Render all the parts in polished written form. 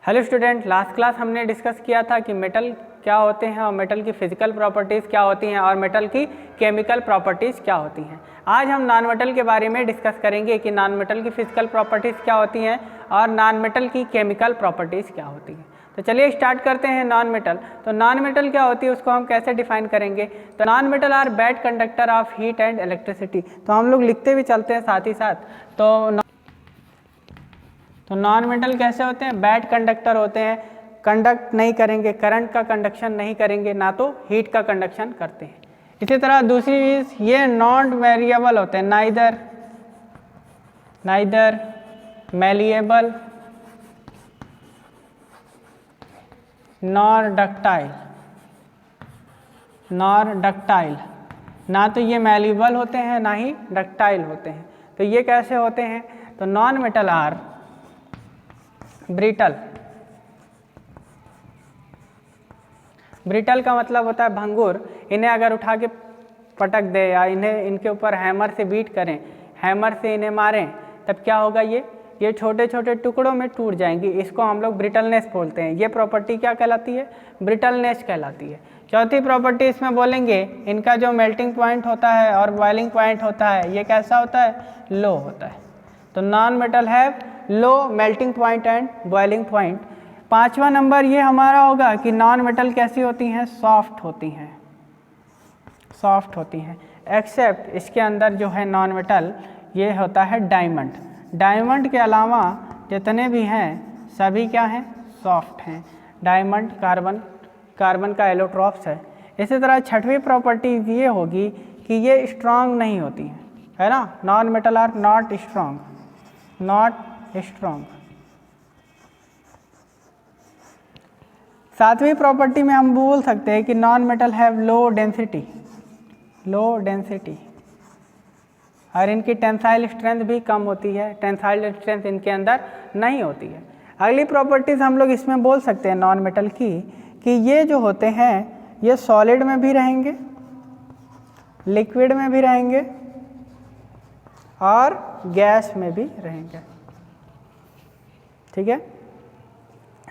Hello student, last class हमने discuss किया था कि मेटल क्या होते हैं और मेटल की फिजिकल प्रॉपर्टीज़ क्या होती हैं और मेटल की केमिकल प्रॉपर्टीज़ क्या होती हैं। आज हम नॉन मेटल के बारे में डिस्कस करेंगे कि नॉन मेटल की फिजिकल प्रॉपर्टीज़ क्या होती हैं और नॉन मेटल की केमिकल प्रॉपर्टीज़ क्या होती हैं। तो चलिए स्टार्ट करते हैं नॉन मेटल। तो नॉन मेटल क्या होती है, उसको हम कैसे डिफाइन करेंगे। तो non metal are bad conductor of heat and electricity. तो हम लोग लिखते भी चलते हैं साथ ही साथ। तो नॉन मेटल कैसे होते हैं, बैड कंडक्टर होते हैं, कंडक्ट नहीं करेंगे, करंट का कंडक्शन नहीं करेंगे, ना तो हीट का कंडक्शन करते हैं। इसी तरह दूसरी चीज, ये नॉन वेरिएबल होते हैं, नाइदर मैलिएबल नॉर डक्टाइल, ना तो ये मैलिएबल होते हैं ना ही डक्टाइल होते हैं। तो ये कैसे होते हैं, तो नॉन मेटल आर ब्रिटल का मतलब होता है भंगुर। इन्हें अगर उठा के पटक दे या इनके ऊपर हैमर से बीट करें, हैमर से इन्हें मारें, तब क्या होगा, ये छोटे छोटे टुकड़ों में टूट जाएंगी। इसको हम लोग ब्रिटलनेस बोलते हैं। ये प्रॉपर्टी क्या कहलाती है, ब्रिटलनेस कहलाती है। चौथी प्रॉपर्टी इसमें बोलेंगे, इनका जो मेल्टिंग पॉइंट होता है और बॉइलिंग पॉइंट होता है, ये कैसा होता है, लो होता है। तो non metal have low melting point and boiling point. पांचवा नंबर ये हमारा होगा कि नॉन मेटल कैसी होती हैं, सॉफ्ट होती हैं। एक्सेप्ट इसके अंदर जो है नॉन मेटल, ये होता है डायमंड के अलावा जितने भी हैं सभी क्या हैं, सॉफ्ट हैं। डायमंड कार्बन का एलोट्रॉप्स है। इसी तरह छठवीं प्रॉपर्टी ये होगी कि ये स्ट्रांग नहीं होती है ना, non metal are not strong. सातवीं प्रॉपर्टी में हम बोल सकते हैं कि non metal have low density और इनकी टेंसाइल स्ट्रेंथ भी कम होती है। टेंसाइल स्ट्रेंथ इनके अंदर नहीं होती है। अगली प्रॉपर्टीज हम लोग इसमें बोल सकते हैं नॉन मेटल की कि ये जो होते हैं ये सॉलिड में भी रहेंगे, लिक्विड में भी रहेंगे और गैस में भी रहेंगे। ठीक है,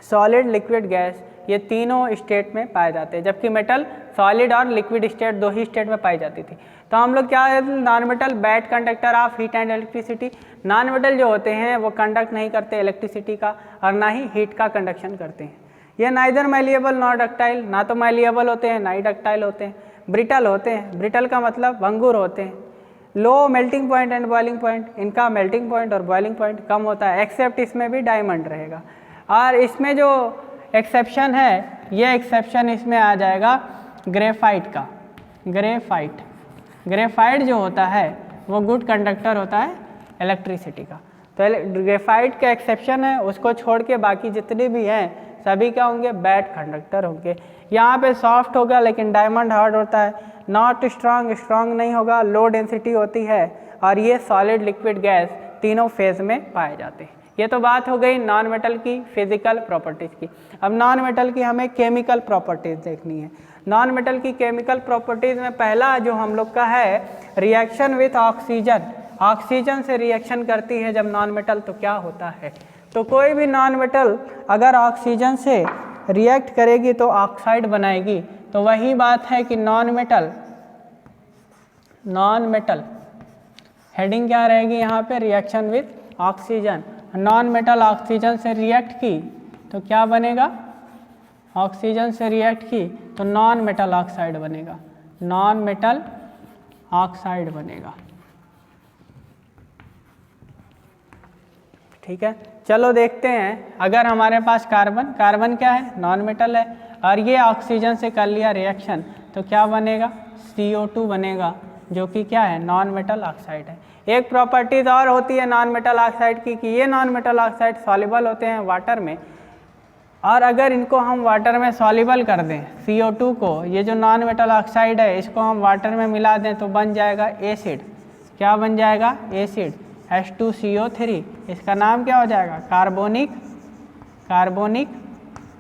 सॉलिड, लिक्विड, गैस, ये तीनों स्टेट में पाए जाते हैं, जबकि मेटल सॉलिड और लिक्विड स्टेट दो ही स्टेट में पाई जाती थी। तो हम लोग क्या है, non metal bad conductor of heat and electricity. Non metal जो होते हैं वो कंडक्ट नहीं करते इलेक्ट्रिसिटी का और ना ही हीट का कंडक्शन करते हैं। ये नाइदर मैलिएबल नॉर डक्टाइल, ना तो मैलिएबल होते हैं ना ही डक्टाइल होते हैं। ब्रिटल होते हैं, ब्रिटल का मतलब भंगुर होते हैं। Low melting point and boiling point, इनका मेल्टिंग पॉइंट और बॉइलिंग पॉइंट कम होता है, एक्सेप्ट इसमें भी डायमंड रहेगा। और इसमें जो एक्सेप्शन है, ये एक्सेप्शन इसमें आ जाएगा ग्रेफाइट का। ग्रेफाइट जो होता है वो गुड कंडक्टर होता है इलेक्ट्रिसिटी का। तो ग्रेफाइट का एक्सेप्शन है, उसको छोड़ के बाकी जितने भी हैं सभी क्या होंगे, बैड कंडक्टर होंगे। यहाँ पे सॉफ्ट होगा लेकिन डायमंड हार्ड होता है। नॉट स्ट्रांग नहीं होगा, लो डेंसिटी होती है और ये सॉलिड, लिक्विड, गैस तीनों फेज में पाए जाते हैं। ये तो बात हो गई नॉन मेटल की फिजिकल प्रॉपर्टीज़ की। अब नॉन मेटल की हमें केमिकल प्रॉपर्टीज़ देखनी है। नॉन मेटल की केमिकल प्रॉपर्टीज़ में पहला जो हम लोग का है, रिएक्शन विथ ऑक्सीजन। ऑक्सीजन से रिएक्शन करती है जब नॉन मेटल, तो क्या होता है, तो कोई भी नॉन मेटल अगर ऑक्सीजन से रिएक्ट करेगी तो ऑक्साइड बनाएगी। तो वही बात है कि नॉन मेटल हेडिंग क्या रहेगी यहाँ पे, reaction with oxygen. Non metal oxygen से रिएक्ट की तो क्या बनेगा, ऑक्सीजन से रिएक्ट की तो नॉन मेटल ऑक्साइड बनेगा, नॉन मेटल ऑक्साइड बनेगा। ठीक है, चलो देखते हैं। अगर हमारे पास कार्बन क्या है, नॉन मेटल है, और ये ऑक्सीजन से कर लिया रिएक्शन तो क्या बनेगा, CO2 बनेगा, जो कि क्या है, नॉन मेटल ऑक्साइड है। एक प्रॉपर्टीज और होती है नॉन मेटल ऑक्साइड की कि ये नॉन मेटल ऑक्साइड सॉल्युबल होते हैं वाटर में, और अगर इनको हम वाटर में सॉल्युबल कर दें, CO2 को, ये जो नॉन मेटल ऑक्साइड है इसको हम वाटर में मिला दें तो बन जाएगा एसिड। क्या बन जाएगा, एसिड, H2CO3। इसका नाम क्या हो जाएगा, कार्बोनिक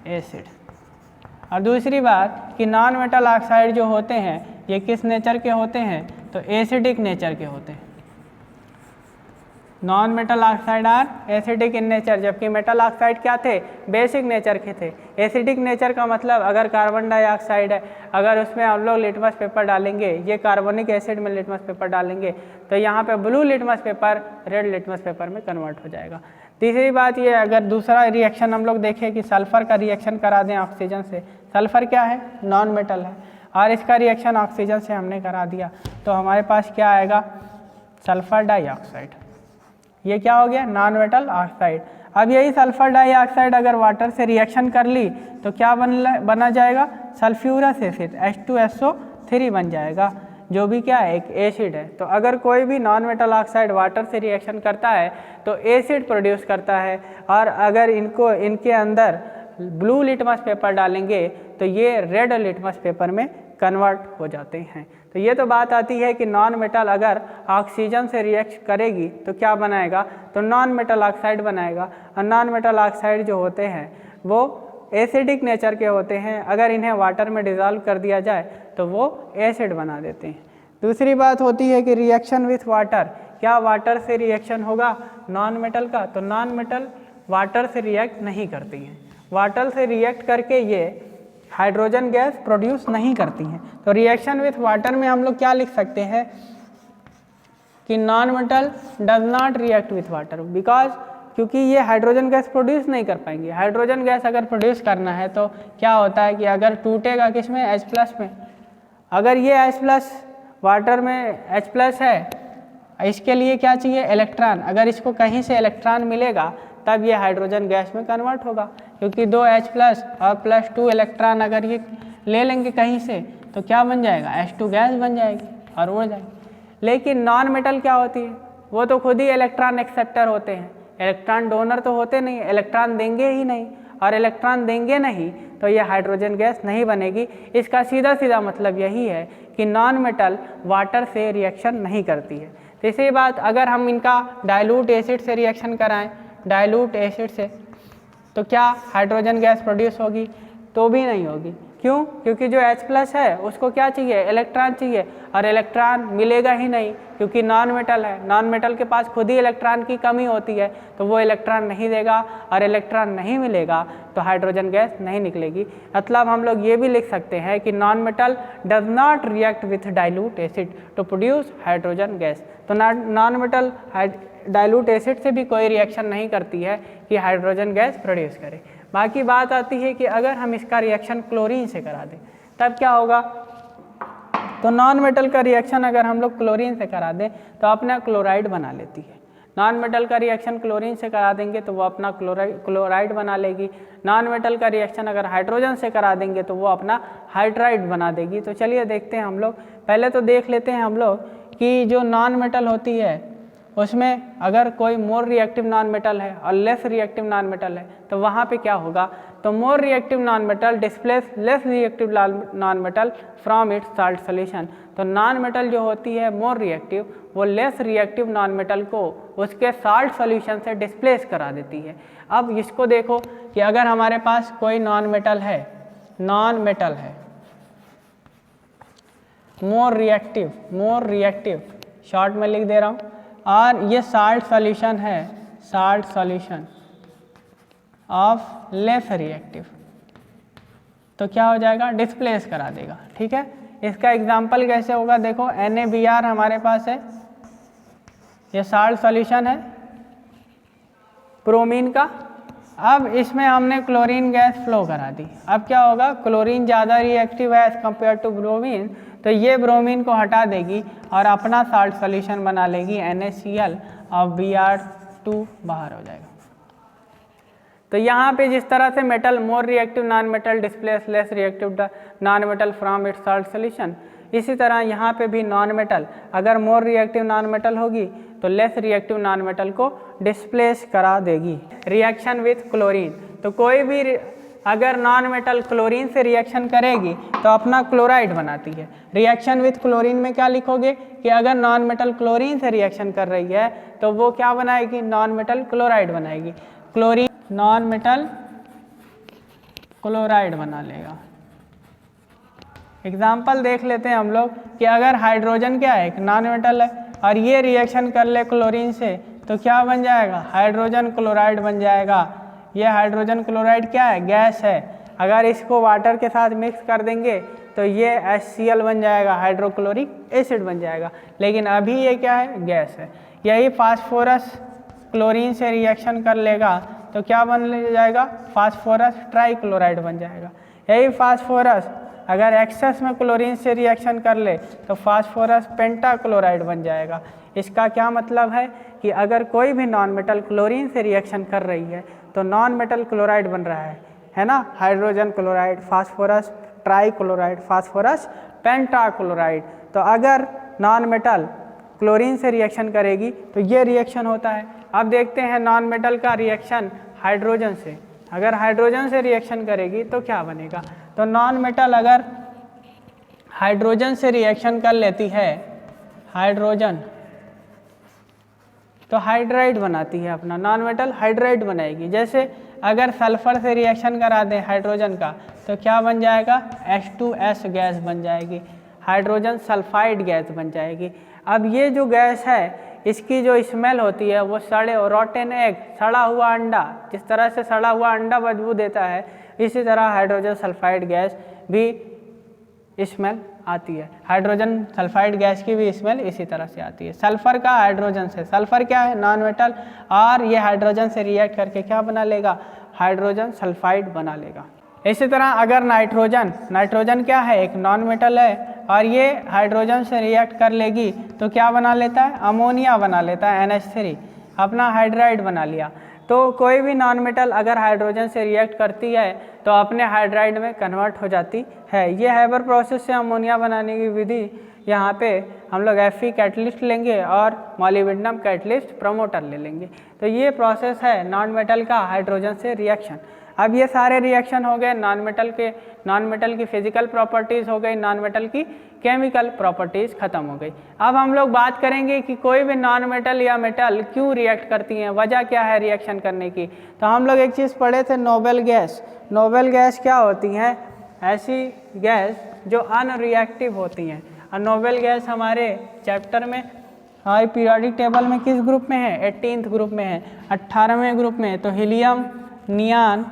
एसिड। और दूसरी बात कि नॉन मेटल ऑक्साइड जो होते हैं ये किस नेचर के होते हैं, तो एसिडिक नेचर के होते हैं। Non metal oxide are acidic in nature, जबकि मेटल ऑक्साइड क्या थे, बेसिक नेचर के थे। एसिडिक नेचर का मतलब अगर कार्बन डाइऑक्साइड है, अगर उसमें हम लोग लिटमस पेपर डालेंगे, ये कार्बोनिक एसिड में लिटमस पेपर डालेंगे तो यहाँ पे blue litmus paper red litmus paper में कन्वर्ट हो जाएगा। तीसरी बात ये, अगर दूसरा रिएक्शन हम लोग देखें कि सल्फर का रिएक्शन करा दें ऑक्सीजन से, सल्फर क्या है, नॉन मेटल है, और इसका रिएक्शन ऑक्सीजन से हमने करा दिया तो हमारे पास क्या आएगा, सल्फर डाइऑक्साइड। ये क्या हो गया, नॉन मेटल ऑक्साइड। अब यही सल्फर डाइऑक्साइड अगर वाटर से रिएक्शन कर ली तो क्या बना जाएगा, सल्फ्यूरस एसिड H2SO3 बन जाएगा, जो भी क्या है, एक एसिड है। तो अगर कोई भी नॉन मेटल ऑक्साइड वाटर से रिएक्शन करता है तो एसिड प्रोड्यूस करता है, और अगर इनके अंदर ब्लू लिटमस पेपर डालेंगे तो ये रेड लिटमस पेपर में कन्वर्ट हो जाते हैं। तो ये तो बात आती है कि नॉन मेटल अगर ऑक्सीजन से रिएक्ट करेगी तो क्या बनाएगा, तो नॉन मेटल ऑक्साइड बनाएगा। और नॉन मेटल ऑक्साइड जो होते हैं वो एसिडिक नेचर के होते हैं, अगर इन्हें वाटर में डिज़ोल्व कर दिया जाए तो वो एसिड बना देते हैं। दूसरी बात होती है कि रिएक्शन विथ वाटर, क्या वाटर से रिएक्शन होगा नॉन मेटल का, तो नॉन मेटल वाटर से रिएक्ट नहीं करती हैं, वाटर से रिएक्ट करके ये हाइड्रोजन गैस प्रोड्यूस नहीं करती हैं। तो रिएक्शन विथ वाटर में हम लोग क्या लिख सकते हैं कि non metal does not react with water, because क्योंकि ये हाइड्रोजन गैस प्रोड्यूस नहीं कर पाएंगे। हाइड्रोजन गैस अगर प्रोड्यूस करना है तो क्या होता है कि अगर टूटेगा किस में, H+ में, अगर ये H+ वाटर में H+ है, इसके लिए क्या चाहिए, इलेक्ट्रॉन, अगर इसको कहीं से इलेक्ट्रॉन मिलेगा तब ये हाइड्रोजन गैस में कन्वर्ट होगा, क्योंकि 2 H+ और +2 इलेक्ट्रॉन अगर ये ले लेंगे कहीं से तो क्या बन जाएगा, H2 गैस बन जाएगी और उड़ जाएगी। लेकिन नॉन मेटल क्या होती है, वो तो खुद ही इलेक्ट्रॉन एक्सेप्टर होते हैं, इलेक्ट्रॉन डोनर तो होते नहीं, इलेक्ट्रॉन देंगे ही नहीं, और इलेक्ट्रॉन देंगे नहीं तो ये हाइड्रोजन गैस नहीं बनेगी। इसका सीधा सीधा मतलब यही है कि नॉन मेटल वाटर से रिएक्शन नहीं करती है। तीसरी बात, अगर हम इनका डाइल्यूट एसिड से रिएक्शन कराएं, डाइल्यूट एसिड से, तो क्या हाइड्रोजन गैस प्रोड्यूस होगी, तो भी नहीं होगी। क्यों, क्योंकि जो H+ है उसको क्या चाहिए, इलेक्ट्रॉन चाहिए, और इलेक्ट्रॉन मिलेगा ही नहीं क्योंकि नॉन मेटल है, नॉन मेटल के पास खुद ही इलेक्ट्रॉन की कमी होती है, तो वो इलेक्ट्रॉन नहीं देगा, और इलेक्ट्रॉन नहीं मिलेगा तो हाइड्रोजन गैस नहीं निकलेगी। मतलब हम लोग ये भी लिख सकते हैं कि non metal does not react with dilute acid to produce hydrogen gas. तो नॉन मेटल डाइल्यूट एसिड से भी कोई रिएक्शन नहीं करती है कि हाइड्रोजन गैस प्रोड्यूस करे। बाकी बात आती है कि अगर हम इसका रिएक्शन क्लोरीन से करा दें तब क्या होगा, तो नॉन मेटल का रिएक्शन अगर हम लोग क्लोरीन से करा दें तो अपना क्लोराइड बना लेती है। नॉन मेटल का रिएक्शन क्लोरीन से करा देंगे तो वो अपना क्लोराइड बना लेगी। नॉन मेटल का रिएक्शन अगर हाइड्रोजन से करा देंगे तो वो अपना हाइड्राइड बना देगी। तो चलिए देखते हैं हम लोग, पहले तो देख लेते हैं हम लोग कि जो नॉन मेटल होती है उसमें अगर कोई मोर रिएक्टिव नॉन मेटल है और लेस रिएक्टिव नॉन मेटल है तो वहाँ पे क्या होगा, तो more reactive non metal displace less reactive non metal from its salt solution. तो नॉन मेटल जो होती है मोर रिएक्टिव, वो लेस रिएक्टिव नॉन मेटल को उसके साल्ट सोल्यूशन से डिस्प्लेस करा देती है। अब इसको देखो कि अगर हमारे पास कोई नॉन मेटल है, नॉन मेटल है मोर रिएक्टिव शॉर्ट में लिख दे रहा हूँ, और ये साल्ट सॉल्यूशन है, salt solution of less reactive, तो क्या हो जाएगा, डिस्प्लेस करा देगा। ठीक है, इसका एग्जांपल कैसे होगा, देखो NaBr हमारे पास है, ये साल्ट सॉल्यूशन है ब्रोमीन का। अब इसमें हमने क्लोरीन गैस फ्लो करा दी, अब क्या होगा, क्लोरीन ज़्यादा रिएक्टिव है एज कम्पेयर टू ब्रोमीन, तो ये ब्रोमीन को हटा देगी और अपना साल्ट सॉल्यूशन बना लेगी NaCl और Br2 बाहर हो जाएगा। तो यहाँ पे जिस तरह से metal more reactive non metal displace less reactive non metal from its salt solution, इसी तरह यहाँ पे भी नॉन मेटल अगर मोर रिएक्टिव नॉन मेटल होगी तो लेस रिएक्टिव नॉन मेटल को डिस्प्लेस करा देगी। रिएक्शन विथ क्लोरीन, तो कोई भी अगर नॉन मेटल क्लोरीन से रिएक्शन करेगी तो अपना क्लोराइड बनाती है। रिएक्शन विथ क्लोरीन में क्या लिखोगे कि अगर नॉन मेटल क्लोरीन से रिएक्शन कर रही है तो वो क्या बनाएगी, नॉन मेटल क्लोराइड बनाएगी। क्लोरीन नॉन मेटल क्लोराइड बना लेगा। एग्जाम्पल देख लेते हैं हम लोग कि अगर हाइड्रोजन क्या है, एक नॉन मेटल है, और ये रिएक्शन कर ले क्लोरीन से तो क्या बन जाएगा, हाइड्रोजन क्लोराइड बन जाएगा। ये हाइड्रोजन क्लोराइड क्या है, गैस है। अगर इसको वाटर के साथ मिक्स कर देंगे तो ये HCl बन जाएगा, हाइड्रोक्लोरिक एसिड बन जाएगा। लेकिन अभी ये क्या है, गैस है। यही फास्फोरस क्लोरीन से रिएक्शन कर लेगा तो क्या बन जाएगा, फास्फोरस ट्राइक्लोराइड बन जाएगा। यही फास्फोरस अगर एक्सेस में क्लोरीन से रिएक्शन कर ले तो फास्फोरस पेंटाक्लोराइड बन जाएगा। इसका क्या मतलब है कि अगर कोई भी नॉन मेटल क्लोरीन से रिएक्शन कर रही है तो नॉन मेटल क्लोराइड बन रहा है ना, hydrogen chloride, phosphorus trichloride, phosphorus pentachloride. तो अगर नॉन मेटल क्लोरीन से रिएक्शन करेगी तो ये रिएक्शन होता है। अब देखते हैं नॉन मेटल का रिएक्शन हाइड्रोजन से। अगर हाइड्रोजन से रिएक्शन करेगी तो क्या बनेगा, तो नॉन मेटल अगर हाइड्रोजन से रिएक्शन कर लेती है, हाइड्रोजन तो हाइड्राइड बनाती है अपना, नॉन मेटल हाइड्राइड बनाएगी। जैसे अगर सल्फर से रिएक्शन करा दें हाइड्रोजन का तो क्या बन जाएगा, H2S गैस बन जाएगी, हाइड्रोजन सल्फाइड गैस बन जाएगी। अब ये जो गैस है इसकी जो स्मेल होती है वो सड़े रॉटन एग, सड़ा हुआ अंडा, जिस तरह से सड़ा हुआ अंडा बदबू देता है इसी तरह हाइड्रोजन सल्फाइड गैस भी स्मेल आती है। हाइड्रोजन सल्फाइड गैस की भी स्मेल इसी तरह से आती है। सल्फर का हाइड्रोजन से, सल्फर क्या है, नॉन मेटल, और ये हाइड्रोजन से रिएक्ट करके क्या बना लेगा, हाइड्रोजन सल्फाइड बना लेगा। इसी तरह अगर नाइट्रोजन, नाइट्रोजन क्या है, एक नॉन मेटल है और ये हाइड्रोजन से रिएक्ट कर लेगी तो क्या बना लेता है, अमोनिया बना लेता है, NH3, अपना हाइड्राइड बना लिया। तो कोई भी नॉन मेटल अगर हाइड्रोजन से रिएक्ट करती है तो अपने हाइड्राइड में कन्वर्ट हो जाती है। ये हैबर प्रोसेस से अमोनिया बनाने की विधि, यहाँ पे हम लोग Fe कैटलिस्ट लेंगे और मॉलिब्डेनम कैटलिस्ट प्रमोटर ले लेंगे। तो ये प्रोसेस है नॉन मेटल का हाइड्रोजन से रिएक्शन। अब ये सारे रिएक्शन हो गए नॉन मेटल के, नॉन मेटल की फिजिकल प्रॉपर्टीज़ हो गई, नॉन मेटल की केमिकल प्रॉपर्टीज़ ख़त्म हो गई। अब हम लोग बात करेंगे कि कोई भी नॉन मेटल या मेटल क्यों रिएक्ट करती हैं, वजह क्या है रिएक्शन करने की। तो हम लोग एक चीज़ पढ़े थे, नोबेल गैस। नोबेल गैस क्या होती हैं, ऐसी गैस जो अनरिएक्टिव होती हैं। और नोबेल गैस हमारे चैप्टर में हाई पीरियोडिक टेबल में किस ग्रुप में है, 18th ग्रुप में है, 18वें ग्रुप में। तो हीलियम, नियान,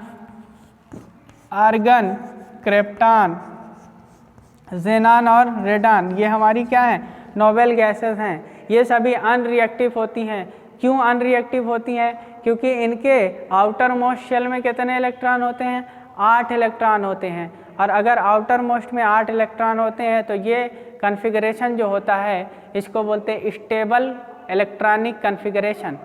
आर्गन, क्रिप्टॉन, जेनान और रेडान, ये हमारी क्या है, नोबेल गैसेस हैं। ये सभी अनरिएक्टिव होती हैं। क्यों अनरिएक्टिव होती हैं, क्योंकि इनके आउटर मोस्ट शेल में कितने इलेक्ट्रॉन होते हैं, 8 इलेक्ट्रॉन होते हैं। और अगर आउटर मोस्ट में 8 इलेक्ट्रॉन होते हैं तो ये कन्फिगरेशन जो होता है इसको बोलते हैं स्टेबल इलेक्ट्रॉनिक कन्फिगरेशन।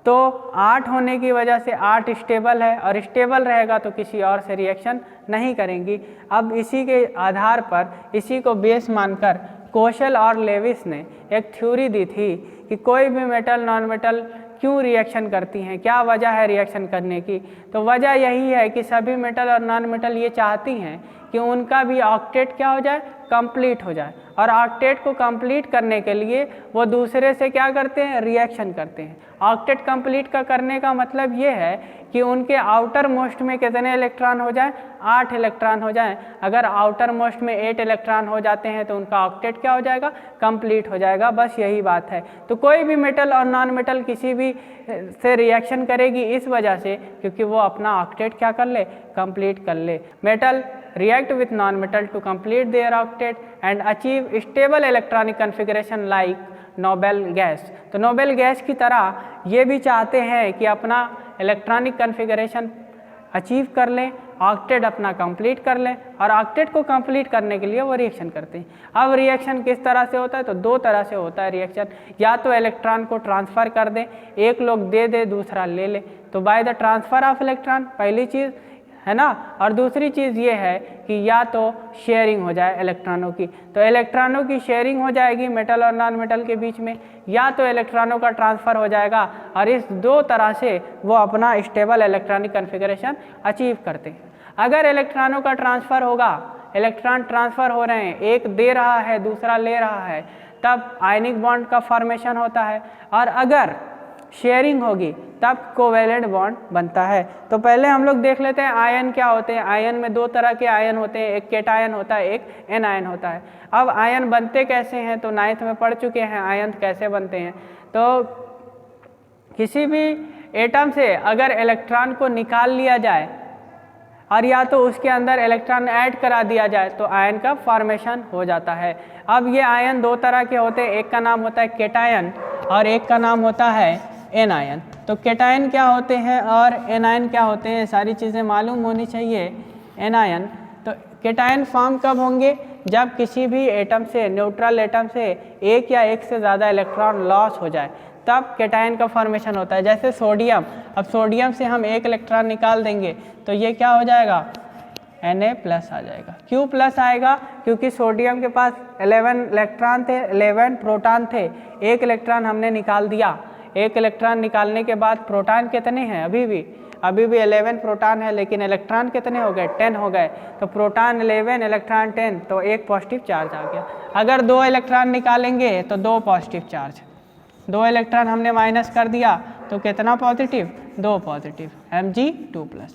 तो 8 होने की वजह से 8 स्टेबल है, और स्टेबल रहेगा तो किसी और से रिएक्शन नहीं करेंगी। अब इसी के आधार पर, इसी को बेस मानकर कोशल और लेविस ने एक थ्योरी दी थी कि कोई भी मेटल नॉन मेटल क्यों रिएक्शन करती हैं, क्या वजह है रिएक्शन करने की। तो वजह यही है कि सभी मेटल और नॉन मेटल ये चाहती हैं कि उनका भी ऑक्टेट क्या हो जाए, कंप्लीट हो जाए। और ऑक्टेट को कंप्लीट करने के लिए वो दूसरे से क्या करते हैं, रिएक्शन करते हैं। ऑक्टेट कंप्लीट का करने का मतलब ये है कि उनके आउटर मोस्ट में कितने इलेक्ट्रॉन हो जाएं, 8 इलेक्ट्रॉन हो जाएं। अगर आउटर मोस्ट में 8 इलेक्ट्रॉन हो जाते हैं तो उनका ऑक्टेट क्या हो जाएगा, कंप्लीट हो जाएगा। बस यही बात है। तो कोई भी मेटल और नॉन मेटल किसी भी से रिएक्शन करेगी इस वजह से, क्योंकि वो अपना ऑक्टेट क्या कर ले, कंप्लीट कर ले। Metal react with non-metal to complete their octet and achieve stable electronic configuration like noble gas. तो नोबेल गैस की तरह ये भी चाहते हैं कि अपना इलेक्ट्रॉनिक कन्फिगरेशन अचीव कर लें, ऑक्टेट अपना कंप्लीट कर लें, और ऑक्टेट को कंप्लीट करने के लिए वो रिएक्शन करते हैं। अब रिएक्शन किस तरह से होता है, तो 2 तरह से होता है रिएक्शन। या तो इलेक्ट्रॉन को ट्रांसफ़र कर दें, एक लोग दे दे दूसरा ले ले, तो by the transfer of electron, पहली चीज़ है ना। और दूसरी चीज़ ये है कि या तो शेयरिंग हो जाए इलेक्ट्रॉनों की, तो इलेक्ट्रॉनों की शेयरिंग हो जाएगी मेटल और नॉन मेटल के बीच में, या तो इलेक्ट्रॉनों का ट्रांसफ़र हो जाएगा। और इस 2 तरह से वो अपना स्टेबल इलेक्ट्रॉनिक कन्फिगरेशन अचीव करते हैं। अगर इलेक्ट्रॉनों का ट्रांसफ़र होगा, इलेक्ट्रॉन ट्रांसफ़र हो रहे हैं, एक दे रहा है दूसरा ले रहा है, तब आयनिक बॉन्ड का फॉर्मेशन होता है। और अगर शेयरिंग होगी तब कोवेलेंट बॉन्ड बनता है। तो पहले हम लोग देख लेते हैं आयन क्या होते हैं। आयन में 2 तरह के आयन होते हैं, एक केटायन होता है, एक एनायन होता है। अब आयन बनते कैसे हैं, तो 9th में पढ़ चुके हैं आयन कैसे बनते हैं। तो किसी भी एटम से अगर इलेक्ट्रॉन को निकाल लिया जाए और या तो उसके अंदर इलेक्ट्रॉन ऐड करा दिया जाए तो आयन का फॉर्मेशन हो जाता है। अब ये आयन दो तरह के होते हैं, एक का नाम होता है केटायन और एक का नाम होता है एनायन। तो केटायन क्या होते हैं और एनायन क्या होते हैं, सारी चीज़ें मालूम होनी चाहिए। एनायन तो केटायन फॉर्म कब होंगे, जब किसी भी एटम से, न्यूट्रल एटम से एक या एक से ज़्यादा इलेक्ट्रॉन लॉस हो जाए तब केटायन का फॉर्मेशन होता है। जैसे सोडियम, अब सोडियम से हम एक इलेक्ट्रॉन निकाल देंगे तो ये क्या हो जाएगा, Na+ आ जाएगा। क्यों प्लस आएगा, क्योंकि सोडियम के पास 11 इलेक्ट्रॉन थे, 11 प्रोटॉन थे, एक इलेक्ट्रॉन हमने निकाल दिया। एक इलेक्ट्रॉन निकालने के बाद प्रोटॉन कितने हैं, अभी भी 11 प्रोटॉन है, लेकिन इलेक्ट्रॉन कितने हो गए, 10 हो गए। तो प्रोटॉन 11 इलेक्ट्रॉन 10, तो एक पॉजिटिव चार्ज आ गया। अगर 2 इलेक्ट्रॉन निकालेंगे तो 2 पॉजिटिव चार्ज, 2 इलेक्ट्रॉन हमने माइनस कर दिया तो कितना पॉजिटिव, 2 पॉजिटिव, Mg2+।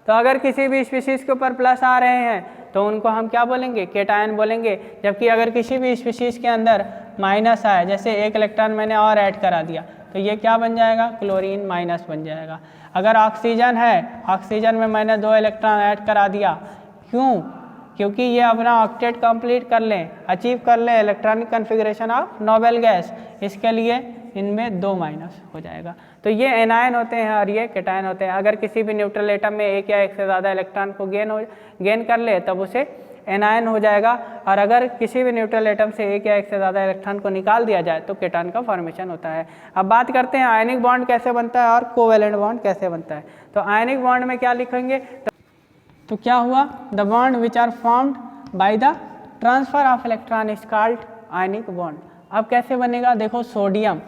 तो अगर किसी भी स्पीशीज़ के ऊपर प्लस आ रहे हैं तो उनको हम क्या बोलेंगे, केटायन बोलेंगे। जबकि अगर किसी भी स्पीशीज़ के अंदर माइनस आए, जैसे एक इलेक्ट्रॉन मैंने और ऐड करा दिया तो ये क्या बन जाएगा, क्लोरीन माइनस बन जाएगा। अगर ऑक्सीजन है, ऑक्सीजन में मैंने 2 इलेक्ट्रॉन ऐड करा दिया, क्यों, क्योंकि ये अपना ऑक्टेट कंप्लीट कर लें, अचीव कर लें electronic configuration of noble gas, इसके लिए इनमें 2 माइनस हो जाएगा। तो ये एनायन होते हैं और ये केटायन होते हैं। अगर किसी भी न्यूट्रल एटम में एक या एक से ज़्यादा इलेक्ट्रॉन को गेन कर ले तब उसे एनायन हो जाएगा, और अगर किसी भी न्यूट्रल एटम से एक या एक से ज़्यादा इलेक्ट्रॉन को निकाल दिया जाए तो केटायन का फॉर्मेशन होता है। अब बात करते हैं आयनिक बॉन्ड कैसे बनता है और कोवेलेंट बॉन्ड कैसे बनता है। तो आयनिक बॉन्ड में क्या लिखेंगे, तो क्या हुआ, the bond which are formed by the transfer of electron is called ionic bond. अब कैसे बनेगा, देखो सोडियम,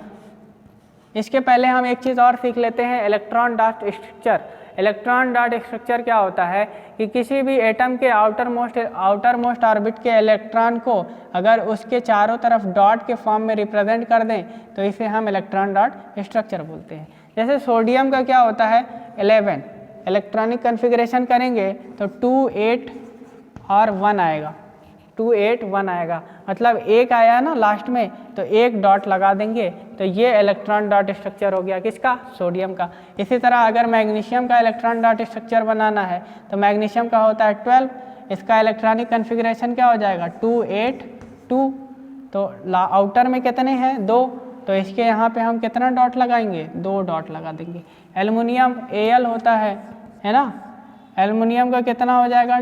इसके पहले हम एक चीज़ और सीख लेते हैं, electron dot structure. Electron dot structure क्या होता है कि किसी भी एटम के आउटर मोस्ट ऑर्बिट के इलेक्ट्रॉन को अगर उसके चारों तरफ डॉट के फॉर्म में रिप्रेजेंट कर दें तो इसे हम इलेक्ट्रॉन डॉट स्ट्रक्चर बोलते हैं। जैसे सोडियम का क्या होता है, 11 इलेक्ट्रॉनिक कन्फिग्रेशन करेंगे तो 2 8 और 1 आएगा, 2 8 1 आएगा, मतलब एक आया ना लास्ट में तो एक डॉट लगा देंगे तो ये इलेक्ट्रॉन डॉट स्ट्रक्चर हो गया, किसका, सोडियम का। इसी तरह अगर मैग्नीशियम का इलेक्ट्रॉन डॉट स्ट्रक्चर बनाना है तो मैग्नीशियम का होता है 12, इसका इलेक्ट्रॉनिक कन्फिग्रेशन क्या हो जाएगा, 2 8 2, तो आउटर में कितने हैं, 2, तो इसके यहाँ पे हम कितना डॉट लगाएंगे, 2 डॉट लगा देंगे। एल्युमिनियम Al होता है ना, एल्युमिनियम का कितना हो जाएगा,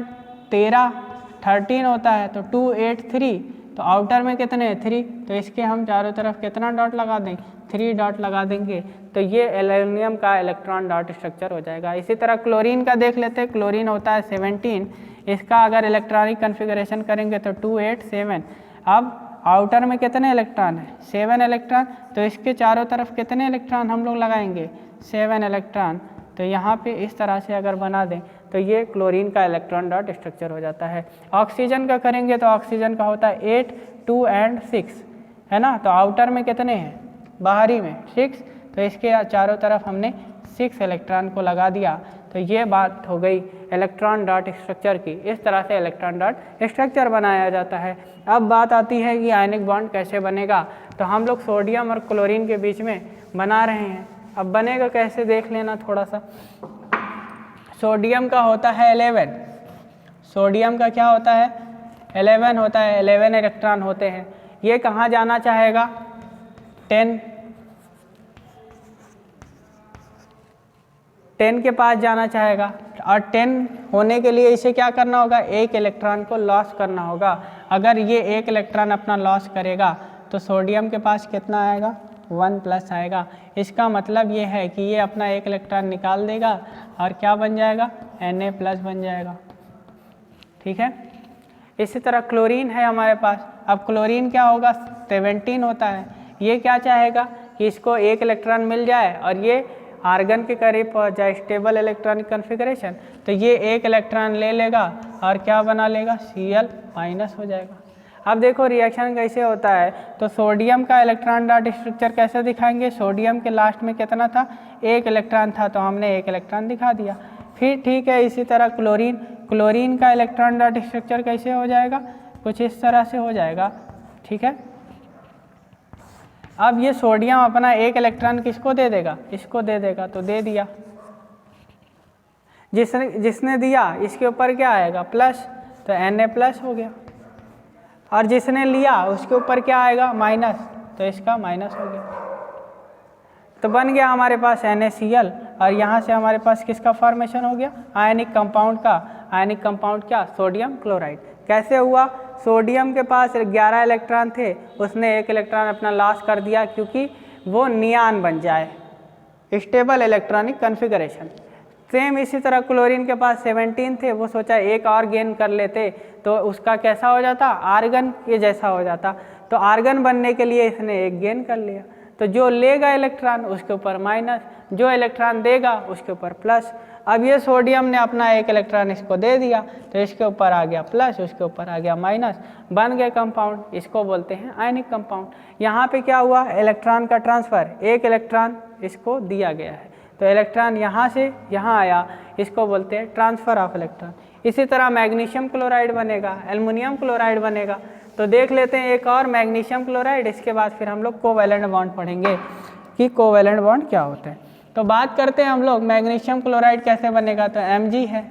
13 होता है, तो 2 8 3, तो आउटर में कितने हैं, 3, तो इसके हम चारों तरफ कितना डॉट लगा दें, 3 डॉट लगा देंगे, तो ये एल्युमिनियम का इलेक्ट्रॉन डॉट स्ट्रक्चर हो जाएगा। इसी तरह क्लोरीन का देख लेते हैं, क्लोरीन होता है 17, इसका अगर इलेक्ट्रॉनिक कन्फिग्रेशन करेंगे तो 2 8 7, अब आउटर में कितने इलेक्ट्रॉन है, 7 इलेक्ट्रॉन, तो इसके चारों तरफ कितने इलेक्ट्रॉन हम लोग लगाएंगे, 7 इलेक्ट्रॉन, तो यहाँ पे इस तरह से अगर बना दें तो ये क्लोरीन का इलेक्ट्रॉन डॉट स्ट्रक्चर हो जाता है। ऑक्सीजन का करेंगे तो ऑक्सीजन का होता है 8 2 और 6, है ना, तो आउटर में कितने हैं, बाहरी में 6, तो इसके चारों तरफ हमने 6 इलेक्ट्रॉन को लगा दिया, तो ये बात हो गई इलेक्ट्रॉन डॉट स्ट्रक्चर की। इस तरह से इलेक्ट्रॉन डॉट स्ट्रक्चर बनाया जाता है। अब बात आती है कि आयनिक बॉन्ड कैसे बनेगा, तो हम लोग सोडियम और क्लोरीन के बीच में बना रहे हैं। अब बनेगा कैसे देख लेना थोड़ा सा। सोडियम का होता है 11, सोडियम का क्या होता है, 11 होता है, 11 इलेक्ट्रॉन होते हैं। ये कहाँ जाना चाहेगा, 10 के पास जाना चाहेगा, और 10 होने के लिए इसे क्या करना होगा, एक इलेक्ट्रॉन को लॉस करना होगा। अगर ये एक इलेक्ट्रॉन अपना लॉस करेगा तो सोडियम के पास कितना आएगा, 1+ आएगा। इसका मतलब ये है कि ये अपना एक इलेक्ट्रॉन निकाल देगा और क्या बन जाएगा, Na+ बन जाएगा, ठीक है। इसी तरह क्लोरीन है हमारे पास। अब क्लोरीन क्या होगा, 17 होता है। ये क्या चाहेगा कि इसको एक इलेक्ट्रॉन मिल जाए और ये आर्गन के करीब पहुंच जाए, स्टेबल इलेक्ट्रॉनिक कन्फिग्रेशन, तो ये एक इलेक्ट्रॉन ले लेगा और क्या बना लेगा, Cl- हो जाएगा। अब देखो रिएक्शन कैसे होता है, तो सोडियम का इलेक्ट्रॉन डॉट स्ट्रक्चर कैसे दिखाएंगे, सोडियम के लास्ट में कितना था, एक इलेक्ट्रॉन था, तो हमने एक इलेक्ट्रॉन दिखा दिया। फिर ठीक है, इसी तरह क्लोरीन का इलेक्ट्रॉन डॉट स्ट्रक्चर कैसे हो जाएगा, कुछ इस तरह से हो जाएगा, ठीक है। अब ये सोडियम अपना एक इलेक्ट्रॉन किसको दे देगा, इसको दे देगा, तो दे दिया। जिसने दिया इसके ऊपर क्या आएगा, प्लस, तो Na+ हो गया। और जिसने लिया उसके ऊपर क्या आएगा, माइनस, तो इसका माइनस हो गया। तो बन गया हमारे पास NaCl, और यहाँ से हमारे पास किसका फॉर्मेशन हो गया, आयनिक कंपाउंड का। आयनिक कंपाउंड क्या, सोडियम क्लोराइड। कैसे हुआ, सोडियम के पास 11 इलेक्ट्रॉन थे, उसने एक इलेक्ट्रॉन अपना लॉस कर दिया क्योंकि वो नियान बन जाए, स्टेबल इलेक्ट्रॉनिक कन्फिगरेशन। सेम इसी तरह क्लोरीन के पास 17 थे, वो सोचा एक और गेन कर लेते तो उसका कैसा हो जाता, आर्गन के जैसा हो जाता। तो आर्गन बनने के लिए इसने एक गेन कर लिया। तो जो लेगा इलेक्ट्रॉन उसके ऊपर माइनस, जो इलेक्ट्रॉन देगा उसके ऊपर प्लस। अब ये सोडियम ने अपना एक इलेक्ट्रॉन इसको दे दिया, तो इसके ऊपर आ गया प्लस, उसके ऊपर आ गया माइनस, बन गए कंपाउंड। इसको बोलते हैं आयनिक कंपाउंड। यहाँ पे क्या हुआ, इलेक्ट्रॉन का ट्रांसफ़र, एक इलेक्ट्रॉन इसको दिया गया है, तो इलेक्ट्रॉन यहाँ से यहाँ आया, इसको बोलते हैं ट्रांसफ़र ऑफ इलेक्ट्रॉन। इसी तरह मैग्नीशियम क्लोराइड बनेगा, एल्युमिनियम क्लोराइड बनेगा। तो देख लेते हैं एक और मैग्नीशियम क्लोराइड, इसके बाद फिर हम लोग कोवैलेंट बॉन्ड पढ़ेंगे कि कोवैलेंट बॉन्ड क्या होते हैं। तो बात करते हैं हम लोग मैग्नीशियम क्लोराइड कैसे बनेगा, तो Mg है।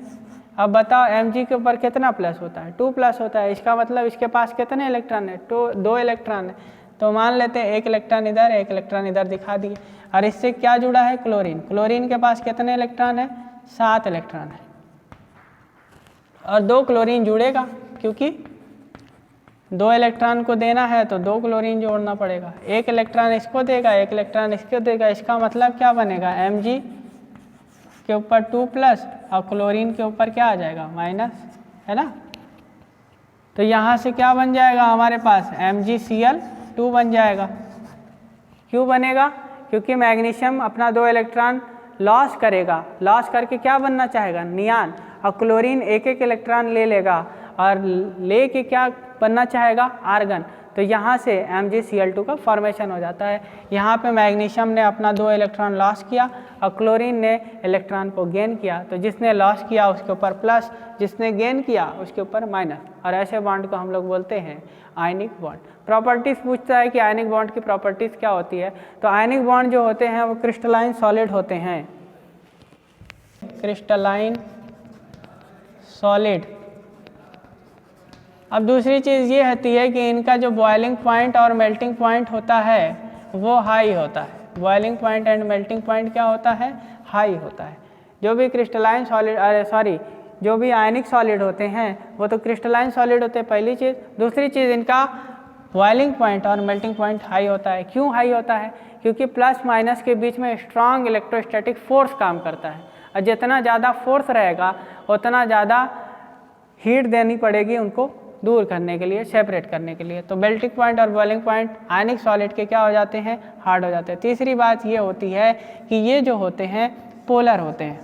अब बताओ Mg के ऊपर कितना प्लस होता है, 2+ होता है। इसका मतलब इसके पास कितने इलेक्ट्रॉन है, 2 इलेक्ट्रॉन है। तो मान लेते हैं एक इलेक्ट्रॉन इधर, एक इलेक्ट्रॉन इधर दिखा दिए। और इससे क्या जुड़ा है, क्लोरीन। क्लोरीन के पास कितने इलेक्ट्रॉन है, 7 इलेक्ट्रॉन है। और 2 क्लोरीन जुड़ेगा, क्योंकि 2 इलेक्ट्रॉन को देना है तो 2 क्लोरीन जोड़ना पड़ेगा। एक इलेक्ट्रॉन इसको देगा, एक इलेक्ट्रॉन इसको देगा। इसका मतलब क्या बनेगा, Mg के ऊपर 2+ और क्लोरीन के ऊपर क्या आ जाएगा, माइनस, है ना। तो यहाँ से क्या बन जाएगा हमारे पास, MgCl2 बन जाएगा। क्यों बनेगा, क्योंकि मैग्नीशियम अपना 2 इलेक्ट्रॉन लॉस करेगा, लॉस करके क्या बनना चाहेगा, नियान। और क्लोरीन एक एक इलेक्ट्रॉन ले लेगा और ले के क्या बनना चाहेगा, आर्गन। तो यहाँ से MgCl2 का फॉर्मेशन हो जाता है। यहाँ पे मैग्नीशियम ने अपना 2 इलेक्ट्रॉन लॉस किया और क्लोरीन ने इलेक्ट्रॉन को गेन किया। तो जिसने लॉस किया उसके ऊपर प्लस, जिसने गेन किया उसके ऊपर माइनस। और ऐसे बॉन्ड को हम लोग बोलते हैं आयनिक बॉन्ड। प्रॉपर्टीज़ पूछता है कि आयनिक बॉन्ड की प्रॉपर्टीज़ क्या होती है। तो आयनिक बॉन्ड जो होते हैं वो क्रिस्टलाइन सॉलिड होते हैं, क्रिस्टलाइन सॉलिड। अब दूसरी चीज़ ये होती है कि इनका जो बॉइलिंग पॉइंट और मेल्टिंग पॉइंट होता है वो हाई होता है। Boiling point and melting point क्या होता है, हाई होता है। जो भी क्रिस्टलाइन सॉलिड, जो भी आयनिक सॉलिड होते हैं वो तो क्रिस्टलाइन सॉलिड होते हैं, पहली चीज़। दूसरी चीज़, इनका बॉइलिंग पॉइंट और मेल्टिंग पॉइंट हाई होता है। क्यों हाई होता है, क्योंकि प्लस माइनस के बीच में स्ट्रॉन्ग इलेक्ट्रोस्टैटिक फोर्स काम करता है। और जितना ज़्यादा फोर्स रहेगा उतना ज़्यादा हीट देनी पड़ेगी उनको दूर करने के लिए, सेपरेट करने के लिए। तो मेल्टिंग पॉइंट और बॉइलिंग पॉइंट आयनिक सॉलिड के क्या हो जाते हैं, हार्ड हो जाते हैं। तीसरी बात ये होती है कि ये जो होते हैं पोलर होते हैं,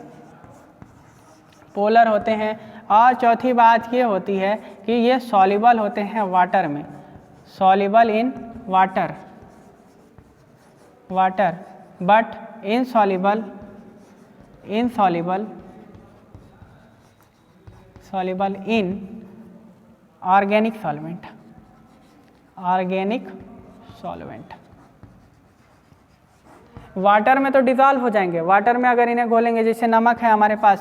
पोलर होते हैं। और चौथी बात ये होती है कि ये सॉल्युबल होते हैं वाटर में, soluble in water, but insoluble in organic solvent, water में तो डिज़ोल्व हो जाएंगे। वाटर में अगर इन्हें घोलेंगे, जैसे नमक है हमारे पास,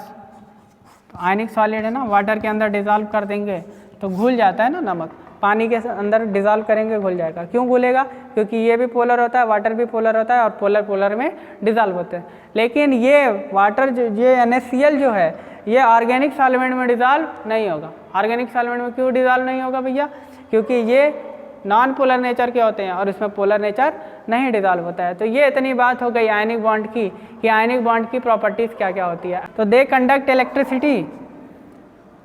तो आयनिक सॉलिड है ना, वाटर के अंदर डिज़ोल्व कर देंगे तो घुल जाता है ना नमक। पानी के अंदर डिज़ोल्व करेंगे, घुल जाएगा। क्यों घुलेगा, क्योंकि ये भी पोलर होता है, वाटर भी पोलर होता है, और पोलर में डिज़ोल्व होते हैं। लेकिन ये वाटर ये NaCl जो है ये ऑर्गेनिक सॉल्वेंट में डिज़ोल्व नहीं होगा। ऑर्गेनिक सॉल्वेंट में क्यों डिज़ोल्व नहीं होगा भैया, क्योंकि ये नॉन पोलर नेचर के होते हैं और उसमें पोलर नेचर नहीं डिज़ोल्व होता है। तो ये इतनी बात हो गई आयनिक बॉन्ड की कि आयनिक बॉन्ड की प्रॉपर्टीज़ क्या क्या होती है। तो they conduct electricity,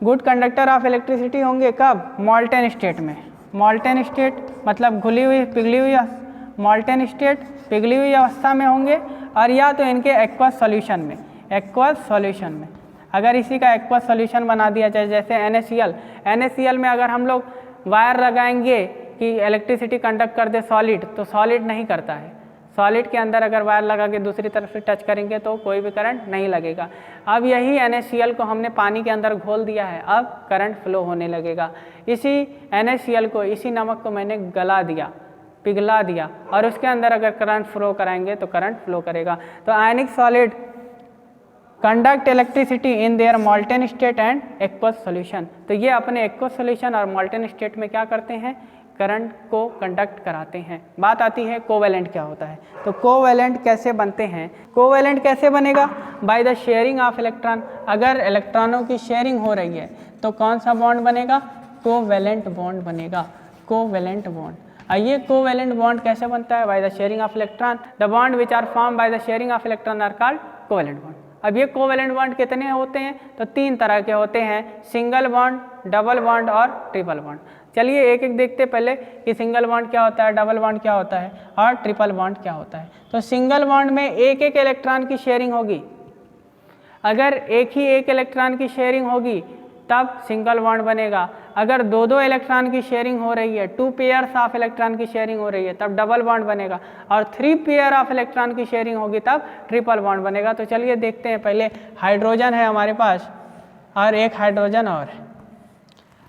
good conductor of electricity होंगे कब, मॉल्टेन स्टेट में। मॉल्टेन स्टेट मतलब घुली हुई पिघली हुई, मॉल्टेन स्टेट पिघली हुई अवस्था में होंगे, और या तो इनके एक्वस सॉल्यूशन में, एक्वस सॉल्यूशन में। अगर इसी का एक्वस सॉल्यूशन बना दिया जाए, जैसे NaCl में अगर हम लोग वायर लगाएंगे कि इलेक्ट्रिसिटी कंडक्ट कर दे सॉलिड, तो सॉलिड नहीं करता है। सॉलिड के अंदर अगर वायर लगा के दूसरी तरफ से टच करेंगे तो कोई भी करंट नहीं लगेगा। अब यही NaCl को हमने पानी के अंदर घोल दिया है, अब करंट फ्लो होने लगेगा। इसी NaCl को, इसी नमक को मैंने गला दिया, पिघला दिया और उसके अंदर अगर करंट फ्लो कराएंगे तो करंट फ्लो करेगा। तो आयनिक solid conduct electricity in their molten state and aqueous solution. तो ये अपने एक्वस सॉल्यूशन और मॉल्टेन स्टेट में क्या करते हैं, करंट को कंडक्ट कराते हैं। बात आती है कोवेलेंट क्या होता है। तो कोवेलेंट कैसे बनते हैं, कोवेलेंट कैसे बनेगा, bye the sharing of electron. अगर इलेक्ट्रॉनों की शेयरिंग हो रही है तो कौन सा बॉन्ड बनेगा, कोवेलेंट बॉन्ड बनेगा, कोवेलेंट बॉन्ड। ये कोवेलेंट बॉन्ड कैसे बनता है, by the sharing of electron. The bond which are form by the sharing of electron are called covalent bond. अब ये कोवेलेंट बॉन्ड कितने होते हैं, तो 3 तरह के होते हैं, सिंगल बॉन्ड, डबल बॉन्ड और ट्रिपल बॉन्ड। चलिए एक एक देखते पहले कि सिंगल बॉन्ड क्या होता है, डबल बॉन्ड क्या होता है और ट्रिपल बॉन्ड क्या होता है। तो सिंगल बॉन्ड में एक एक इलेक्ट्रॉन की शेयरिंग होगी। अगर एक ही एक इलेक्ट्रॉन की शेयरिंग होगी तब सिंगल बॉन्ड बनेगा। अगर दो दो इलेक्ट्रॉन की शेयरिंग हो रही है, 2 पेयर्स ऑफ इलेक्ट्रॉन की शेयरिंग हो रही है, तब डबल बॉन्ड बनेगा। और 3 पेयर ऑफ इलेक्ट्रॉन की शेयरिंग होगी तब ट्रिपल बॉन्ड बनेगा। तो चलिए देखते हैं, पहले हाइड्रोजन है हमारे पास और एक हाइड्रोजन और।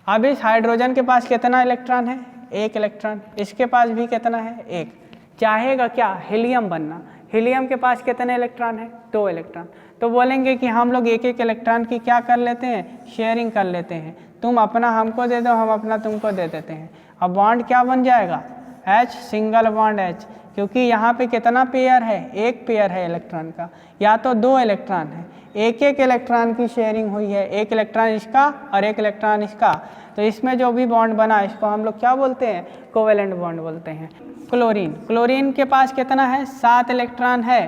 अब इस हाइड्रोजन के पास कितना इलेक्ट्रॉन है, 1 इलेक्ट्रॉन। इसके पास भी कितना है, 1। चाहेगा क्या, हीलियम बनना। हीलियम के पास कितने इलेक्ट्रॉन है, 2 इलेक्ट्रॉन। तो बोलेंगे कि हम लोग एक एक इलेक्ट्रॉन की क्या कर लेते हैं, शेयरिंग कर लेते हैं। तुम अपना हमको दे दो, हम अपना तुमको दे देते हैं। अब बॉन्ड क्या बन जाएगा, H, सिंगल बॉन्ड H। क्योंकि यहाँ पे कितना पेयर है, 1 पेयर है इलेक्ट्रॉन का, या तो 2 इलेक्ट्रॉन है। एक एक इलेक्ट्रॉन की शेयरिंग हुई है, 1 इलेक्ट्रॉन इसका और 1 इलेक्ट्रॉन इसका। तो इसमें जो भी बॉन्ड बना इसको हम लोग क्या बोलते हैं, कोवेलेंट बॉन्ड बोलते हैं। क्लोरीन, क्लोरीन के पास कितना है, 7 इलेक्ट्रॉन है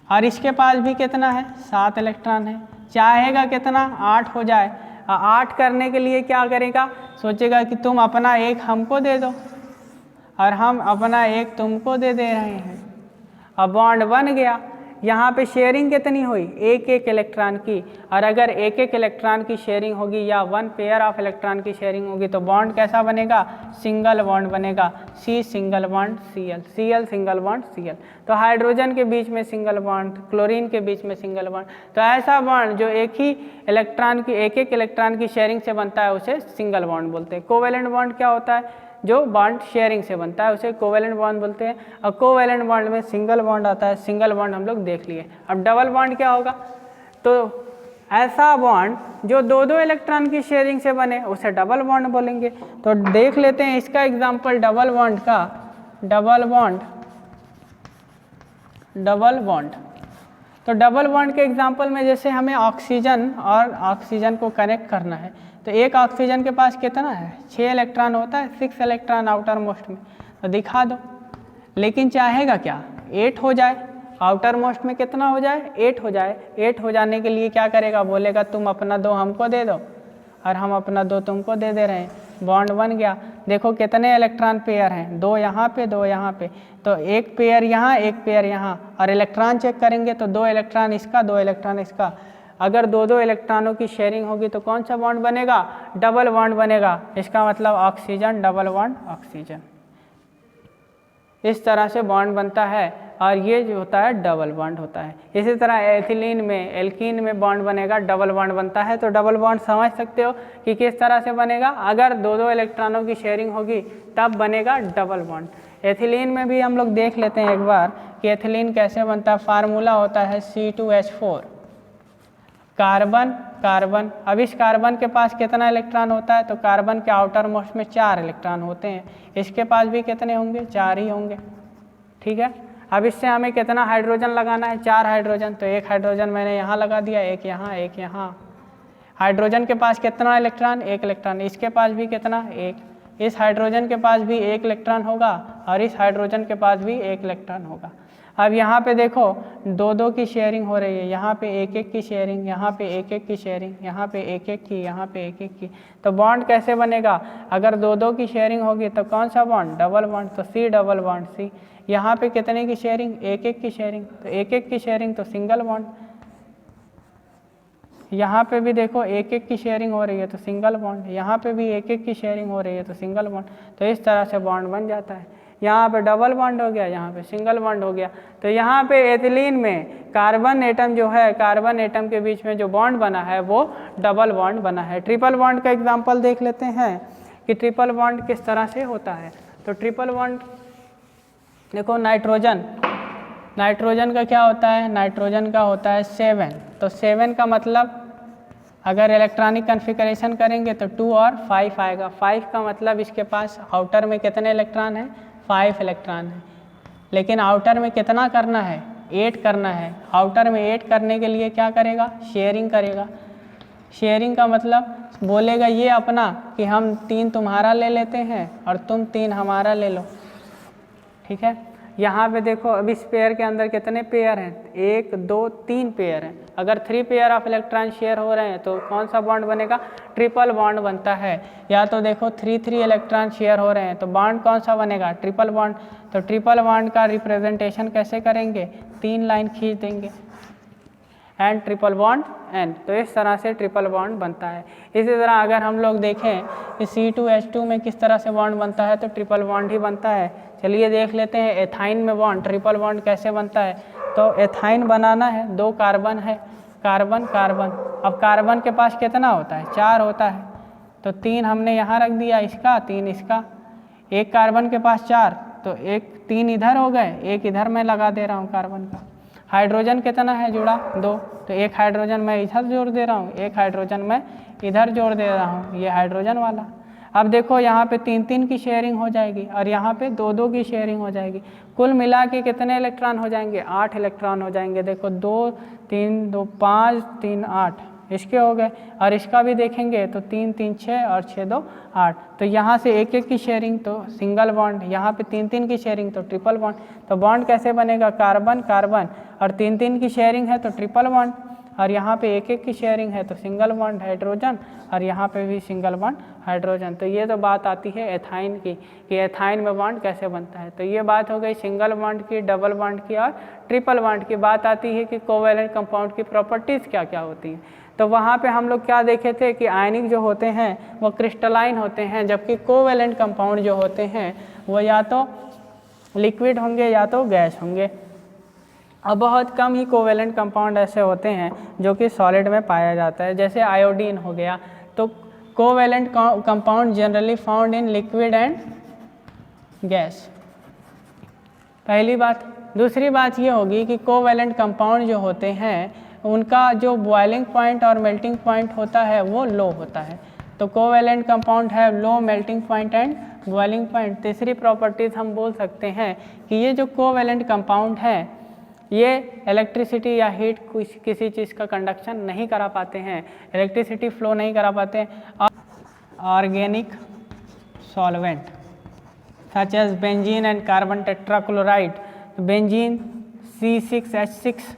और इसके पास भी कितना है, 7 इलेक्ट्रॉन है। चाहेगा कितना, 8 हो जाए। 8 करने के लिए क्या करेगा, सोचेगा कि तुम अपना 1 हमको दे दो और हम अपना 1 तुमको दे दे रहे हैं। अब बॉन्ड बन गया। यहाँ पे शेयरिंग कितनी हुई, 1 एक इलेक्ट्रॉन की। और अगर 1 एक इलेक्ट्रॉन की शेयरिंग होगी या 1 पेयर ऑफ इलेक्ट्रॉन की शेयरिंग होगी तो बॉन्ड कैसा बनेगा, सिंगल बॉन्ड बनेगा। C single bond Cl, Cl single bond Cl। तो हाइड्रोजन के बीच में सिंगल बॉन्ड, क्लोरीन के बीच में सिंगल बॉन्ड। तो ऐसा बॉन्ड जो एक ही इलेक्ट्रॉन की, एक एक इलेक्ट्रॉन की शेयरिंग से बनता है उसे सिंगल बॉन्ड बोलते हैं। कोवेलेंट बॉन्ड क्या होता है, जो बॉन्ड शेयरिंग से बनता है उसे कोवेलेंट बॉन्ड बोलते हैं। और कोवेलेंट बॉन्ड में सिंगल बॉन्ड आता है, सिंगल बॉन्ड हम लोग देख लिए। अब डबल बॉन्ड क्या होगा, तो ऐसा बॉन्ड जो 2-2 इलेक्ट्रॉन की शेयरिंग से बने उसे डबल बॉन्ड बोलेंगे। तो देख लेते हैं इसका एग्जाम्पल डबल बॉन्ड का। डबल बॉन्ड, डबल बॉन्ड, तो डबल बॉन्ड के एग्जाम्पल में जैसे हमें ऑक्सीजन और ऑक्सीजन को कनेक्ट करना है तो एक ऑक्सीजन के पास कितना है, 6 इलेक्ट्रॉन होता है, 6 इलेक्ट्रॉन आउटर मोस्ट में। तो दिखा दो, लेकिन चाहेगा क्या, 8 हो जाए। आउटर मोस्ट में कितना हो जाए, 8 हो जाए। 8 हो जाने के लिए क्या करेगा, बोलेगा तुम अपना 2 हमको दे दो और हम अपना 2 तुमको दे दे रहे हैं। बॉन्ड बन गया। देखो कितने इलेक्ट्रॉन पेयर हैं, 2 यहाँ पे 2 यहाँ पे। तो 1 पेयर यहाँ 1 पेयर यहाँ। और इलेक्ट्रॉन चेक करेंगे तो 2 इलेक्ट्रॉन इसका 2 इलेक्ट्रॉन इसका। अगर 2-2 इलेक्ट्रॉनों की शेयरिंग होगी तो कौन सा बॉन्ड बनेगा, डबल बॉन्ड बनेगा। इसका मतलब ऑक्सीजन डबल बॉन्ड ऑक्सीजन। इस तरह से बॉन्ड बनता है और ये जो होता है डबल बॉन्ड होता है। इसी तरह एथिलीन में, एल्कीन में बॉन्ड बनेगा, डबल बॉन्ड बनता है। तो डबल बॉन्ड समझ सकते हो कि किस तरह से बनेगा, अगर 2-2 इलेक्ट्रॉनों की शेयरिंग होगी तब बनेगा डबल बॉन्ड। एथिलीन में भी हम लोग देख लेते हैं एक बार कि एथिलीन कैसे बनता है। फार्मूला होता है C2H4, कार्बन कार्बन। अब इस कार्बन के पास कितना इलेक्ट्रॉन होता है, तो कार्बन के आउटर मोस्ट में 4 इलेक्ट्रॉन होते हैं। इसके पास भी कितने होंगे, 4 ही होंगे। ठीक है। अब इससे हमें कितना हाइड्रोजन लगाना है, 4 हाइड्रोजन। तो 1 हाइड्रोजन मैंने यहाँ लगा दिया, 1 यहाँ 1 यहाँ। हाइड्रोजन के पास कितना इलेक्ट्रॉन, 1 इलेक्ट्रॉन। इसके पास भी कितना, 1। इस हाइड्रोजन के पास भी 1 इलेक्ट्रॉन होगा और इस हाइड्रोजन के पास भी 1 इलेक्ट्रॉन होगा। अब यहाँ पे देखो 2-2 की शेयरिंग हो रही है, यहाँ पे 1-1 की शेयरिंग, यहाँ पे 1-1 की शेयरिंग, यहाँ पे 1-1 की, यहाँ पे 1-1 की। तो बॉन्ड कैसे बनेगा, अगर 2-2 की शेयरिंग होगी तो कौन सा बॉन्ड, डबल बॉन्ड। तो C डबल बॉन्ड C। यहाँ पे कितने की शेयरिंग, 1-1 की शेयरिंग, तो 1-1 की शेयरिंग तो सिंगल बॉन्ड। यहाँ पे भी देखो 1-1 की शेयरिंग हो रही है तो सिंगल बॉन्ड। यहाँ पे भी 1-1 की शेयरिंग हो रही है तो सिंगल बॉन्ड। तो इस तरह से बॉन्ड बन जाता है। यहाँ पे डबल बॉन्ड हो गया, यहाँ पे सिंगल बॉन्ड हो गया। तो यहाँ पे एथिलीन में कार्बन एटम जो है, कार्बन एटम के बीच में जो बॉन्ड बना है वो डबल बॉन्ड बना है। ट्रिपल बॉन्ड का एग्जांपल देख लेते हैं कि ट्रिपल बॉन्ड किस तरह से होता है। तो ट्रिपल बॉन्ड देखो नाइट्रोजन का क्या होता है, नाइट्रोजन का होता है 7, तो 7 का मतलब अगर इलेक्ट्रॉनिक कन्फिगरेशन करेंगे तो 2 और 5 आएगा। 5 का मतलब इसके पास आउटर में कितने इलेक्ट्रॉन हैं, 5 इलेक्ट्रॉन हैं, लेकिन आउटर में कितना करना है, 8 करना है। आउटर में 8 करने के लिए क्या करेगा, शेयरिंग करेगा। शेयरिंग का मतलब बोलेगा ये अपना कि हम 3 तुम्हारा ले लेते हैं और तुम 3 हमारा ले लो, ठीक है। यहाँ पे देखो अब इस पेयर के अंदर कितने पेयर हैं, 1 2 3 पेयर हैं। अगर 3 पेयर ऑफ इलेक्ट्रॉन शेयर हो रहे हैं तो कौन सा बॉन्ड बनेगा, ट्रिपल बॉन्ड बनता है। या तो देखो 3 इलेक्ट्रॉन शेयर हो रहे हैं तो बॉन्ड कौन सा बनेगा, ट्रिपल बॉन्ड। तो ट्रिपल बॉन्ड का रिप्रेजेंटेशन कैसे करेंगे, 3 लाइन खींच देंगे, एंड ट्रिपल बॉन्ड एन। तो इस तरह से ट्रिपल बॉन्ड बनता है। इसी तरह अगर हम लोग देखें कि C2H2 में किस तरह से बॉन्ड बनता है, तो ट्रिपल बॉन्ड ही बनता है। चलिए देख लेते हैं एथाइन में बॉन्ड, ट्रिपल बॉन्ड कैसे बनता है। तो एथाइन बनाना है, 2 कार्बन है, कार्बन कार्बन। अब कार्बन के पास कितना होता है, 4 होता है, तो 3 हमने यहाँ रख दिया इसका, 3 इसका। एक कार्बन के पास 4, तो 3 इधर हो गए, 1 इधर मैं लगा दे रहा हूँ कार्बन का। हाइड्रोजन कितना है जुड़ा, 2, तो 1 हाइड्रोजन मैं इधर जोड़ दे रहा हूँ, 1 हाइड्रोजन मैं इधर जोड़ दे रहा हूँ, ये हाइड्रोजन वाला। अब देखो यहाँ पे 3 की शेयरिंग हो जाएगी और यहाँ पे 2 की शेयरिंग हो जाएगी। कुल मिला के कितने इलेक्ट्रॉन हो जाएंगे, 8 इलेक्ट्रॉन हो जाएंगे। देखो 2 3 2 5 3 8 इसके हो गए, और इसका भी देखेंगे तो 3 3 6 और 6 2 8। तो यहाँ से 1 की शेयरिंग तो सिंगल बॉन्ड, यहाँ पे 3 की शेयरिंग तो ट्रिपल बॉन्ड। तो बॉन्ड कैसे बनेगा, कार्बन कार्बन, और 3 की शेयरिंग है तो ट्रिपल बॉन्ड, और यहाँ पे 1 की शेयरिंग है तो सिंगल बॉन्ड हाइड्रोजन, और यहाँ पे भी सिंगल बॉन्ड हाइड्रोजन। तो ये तो बात आती है एथाइन की, कि एथाइन में बॉन्ड कैसे बनता है। तो ये बात हो गई सिंगल बॉन्ड की, डबल बॉन्ड की और ट्रिपल बॉन्ड की। बात आती है कि कोवैलेंट कंपाउंड की प्रॉपर्टीज़ क्या क्या होती हैं। तो वहाँ पे हम लोग क्या देखे थे कि आयनिक जो होते हैं वो क्रिस्टलाइन होते हैं, जबकि कोवैलेंट कंपाउंड जो होते हैं वो या तो लिक्विड होंगे या तो गैस होंगे। अब बहुत कम ही कोवैलेंट कंपाउंड ऐसे होते हैं जो कि सॉलिड में पाया जाता है, जैसे आयोडीन हो गया। तो covalent compound generally found in liquid and gas, पहली बात। दूसरी बात ये होगी कि कोवैलेंट कंपाउंड जो होते हैं उनका जो बॉइलिंग पॉइंट और मेल्टिंग पॉइंट होता है वो लो होता है। तो कोवैलेंट कंपाउंड है low melting point and boiling point. तीसरी प्रॉपर्टीज़ हम बोल सकते हैं कि ये जो कोवैलेंट कंपाउंड है ये इलेक्ट्रिसिटी या हीट किसी चीज़ का कंडक्शन नहीं करा पाते हैं, इलेक्ट्रिसिटी फ्लो नहीं करा पाते हैं। Organic solvent such as benzene and carbon tetrachloride, benzene C6H6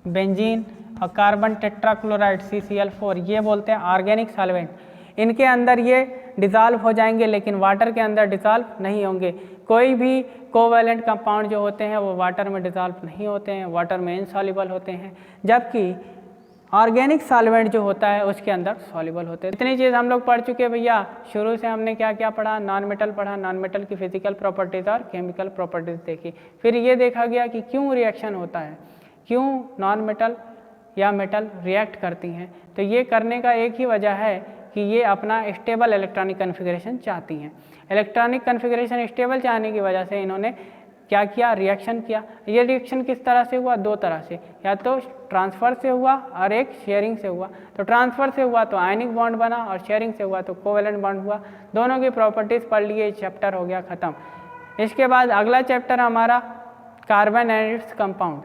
benzene और कार्बन टेट्राक्लोराइड CCl4, ये बोलते हैं ऑर्गेनिक सॉल्वेंट। इनके अंदर ये डिज़ॉल्व हो जाएंगे लेकिन वाटर के अंदर डिज़ॉल्व नहीं होंगे। कोई भी कोवैलेंट कंपाउंड जो होते हैं वो वाटर में डिज़ॉल्व नहीं होते हैं, वाटर में इनसॉल्युबल होते हैं, जबकि ऑर्गेनिक सॉल्वेंट जो होता है उसके अंदर सॉल्युबल होते हैं। इतनी चीज़ हम लोग पढ़ चुके हैं भैया। शुरू से हमने क्या क्या पढ़ा, नॉन मेटल पढ़ा, नॉन मेटल की फिजिकल प्रॉपर्टीज़ और केमिकल प्रॉपर्टीज़ देखी। फिर ये देखा गया कि क्यों रिएक्शन होता है, क्यों नॉन मेटल या मेटल रिएक्ट करती हैं। तो ये करने का एक ही वजह है कि ये अपना स्टेबल इलेक्ट्रॉनिक कन्फिगरेशन चाहती हैं। इलेक्ट्रॉनिक कन्फिगरेशन स्टेबल चाहने की वजह से इन्होंने क्या किया, रिएक्शन किया। ये रिएक्शन किस तरह से हुआ, 2 तरह से, या तो ट्रांसफ़र से हुआ और एक शेयरिंग से हुआ। तो ट्रांसफ़र से हुआ तो आयनिक बॉन्ड बना और शेयरिंग से हुआ तो कोवैलेंट बॉन्ड हुआ। दोनों की प्रॉपर्टीज़ पढ़ लिए, चैप्टर हो गया ख़त्म। इसके बाद अगला चैप्टर हमारा कार्बन एंड इट्स कंपाउंड।